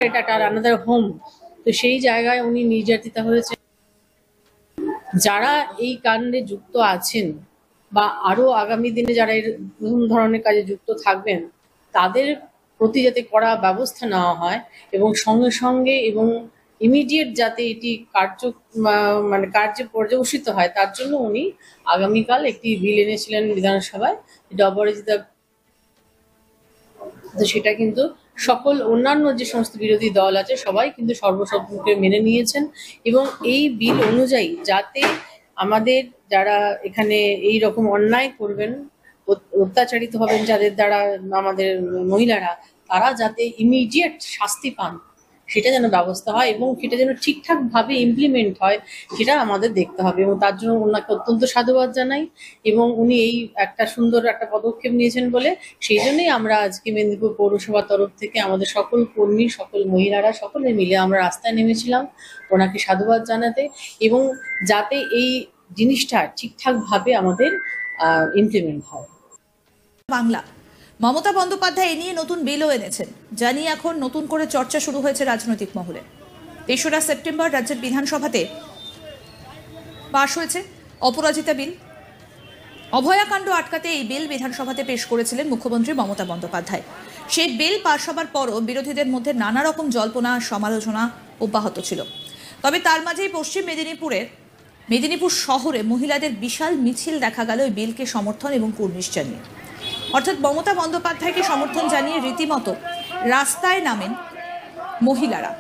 এটা তার another home. তো সেই জায়গায় উনি নির্যাতিতা হয়েছে। যারা এই কাণ্ডে যুক্ত আছেন বা আরো আগামী দিনে যারা এরকম ধরনের কাজে যুক্ত থাকবেন, তাদের প্রতি যাতে কড়া ব্যবস্থা নেওয়া হয় এবং সঙ্গে সঙ্গে এবং ইমিডিয়েট যাতে এটি কার্যে পর্যবসিত হয়, তার জন্য উনি আগামীকাল একটি বিল এনেছিলেন বিধানসভায়, যেটা অপরাজিতা। তো সেটা কিন্তু সকল অন্যান্য যে সমস্ত বিরোধী দল আছে সবাই কিন্তু সর্বসম্মুখে মেনে নিয়েছেন এবং এই বিল অনুযায়ী যাতে আমাদের যারা এখানে এই রকম অন্যায় করবেন, অত্যাচারিত হবেন যাদের দ্বারা আমাদের মহিলারা, তারা যাতে ইমিডিয়েট শাস্তি পান, সেটা যেন ব্যবস্থা হয় এবং সেটা যেন ঠিকঠাক ভাবে ইমপ্লিমেন্ট হয়, সেটা আমাদের দেখতে হবে। এবং তার জন্য ওনাকে অত্যন্ত সাধুবাদ জানাই এবং উনি এই একটা সুন্দর একটা পদক্ষেপ নিয়েছেন বলে সেই জন্যই আমরা আজকে মেদিনীপুর পৌরসভার তরফ থেকে আমাদের সকল কর্মী, সকল মহিলারা সকলে মিলে আমরা রাস্তায় নেমেছিলাম ওনাকে সাধুবাদ জানাতে এবং যাতে এই জিনিসটা ঠিকঠাক ভাবে আমাদের ইমপ্লিমেন্ট হয়। বাংলা মমতা বন্দ্যোপাধ্যায় এ নিয়ে নতুন বিলও এনেছেন, যা নিয়ে এখন নতুন করে চর্চা শুরু হয়েছে রাজনৈতিক মহলে। ৩রা সেপ্টেম্বর রাজ্যের বিধানসভাতে পাশ হয়েছে অপরাজিতা বিল। অভয়াকাণ্ড আটকাতে এই বিল বিধানসভাতে পেশ করেছিলেন মুখ্যমন্ত্রী মমতা বন্দ্যোপাধ্যায়। সেই বিল পাশ হবার পরও বিরোধীদের মধ্যে নানা রকম জল্পনা সমালোচনা অব্যাহত ছিল। তবে তার মাঝেই পশ্চিম মেদিনীপুর শহরে মহিলাদের বিশাল মিছিল দেখা গেল এই বিলকে সমর্থন এবং কুর্নিশ জানিয়ে। অর্থাৎ মমতা বন্দ্যোপাধ্যায়কে সমর্থন জানিয়ে রীতিমতো রাস্তায় নামেন মহিলারা।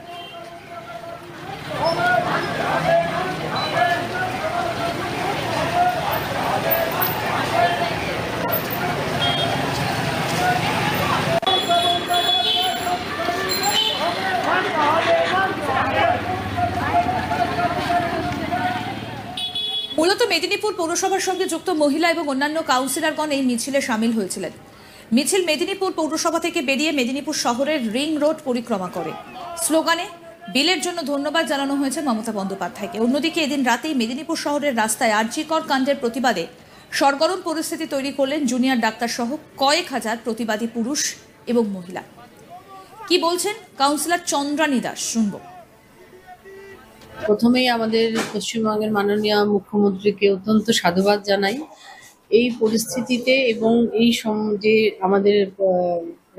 মূলত মেদিনীপুর পৌরসভার সঙ্গে যুক্ত মহিলা এবং অন্যান্য কাউন্সিলরগণ এই মিছিলে সামিল হয়েছিলেন। মিছিল মেদিনীপুর পৌরসভা থেকে বেরিয়ে মেদিনীপুর শহরের রিং রোড পরিক্রমা করে। স্লোগানে বিলের জন্য ধন্যবাদ জানানো হয়েছে মমতা বন্দ্যোপাধ্যায়কে। অন্যদিকে এদিন রাতেই মেদিনীপুর শহরের রাস্তায় আরজিকর কাণ্ডের প্রতিবাদে সরগরম পরিস্থিতি তৈরি করলেন জুনিয়র ডাক্তার সহ কয়েক হাজার প্রতিবাদী পুরুষ এবং মহিলা। কি বলছেন কাউন্সিলর চন্দ্রানী দাস, শুনবো। প্রথমেই আমাদের পশ্চিমবঙ্গের মাননীয় মুখ্যমন্ত্রীকে অত্যন্ত সাধুবাদ জানাই এই পরিস্থিতিতে এবং এই যে আমাদের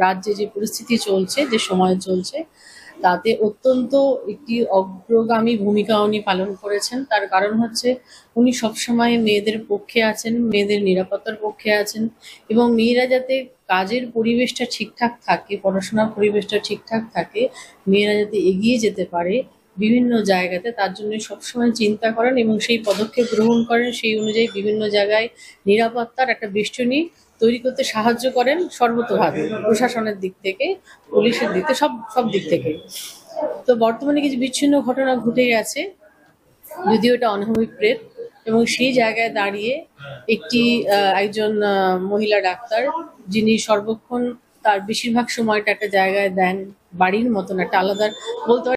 রাজ্যে যে পরিস্থিতি চলছে, যে সময় চলছে, তাতে অত্যন্ত একটি অগ্রগামী ভূমিকা উনি পালন করেছেন। তার কারণ হচ্ছে উনি সবসময় মেয়েদের পক্ষে আছেন, মেয়েদের নিরাপত্তার পক্ষে আছেন এবং মেয়েরা যাতে কাজের পরিবেশটা ঠিকঠাক থাকে, পড়াশোনার পরিবেশটা ঠিকঠাক থাকে, মেয়েরা যাতে এগিয়ে যেতে পারে বিভিন্ন জায়গাতে, তার জন্য সবসময় চিন্তা করেন এবং সেই পদক্ষেপ গ্রহণ করেন। সেই অনুযায়ী বিভিন্ন জায়গায় নিরাপত্তার একটা বেষ্টনী তৈরি করতে সাহায্য করেন সর্বতোভাবে, প্রশাসনের দিক থেকে, পুলিশের দিক থেকে, সব দিক থেকে। তো বর্তমানে কিছু বিচ্ছিন্ন ঘটনা ঘটে গেছে, যদিও এটা অনভিপ্রেত, এবং সেই জায়গায় দাঁড়িয়ে একজন মহিলা ডাক্তার, যিনি সর্বক্ষণ তার বেশিরভাগ সময়টা একটা জায়গায় দেন, বাড়ির মতন একটা আলাদা বলতে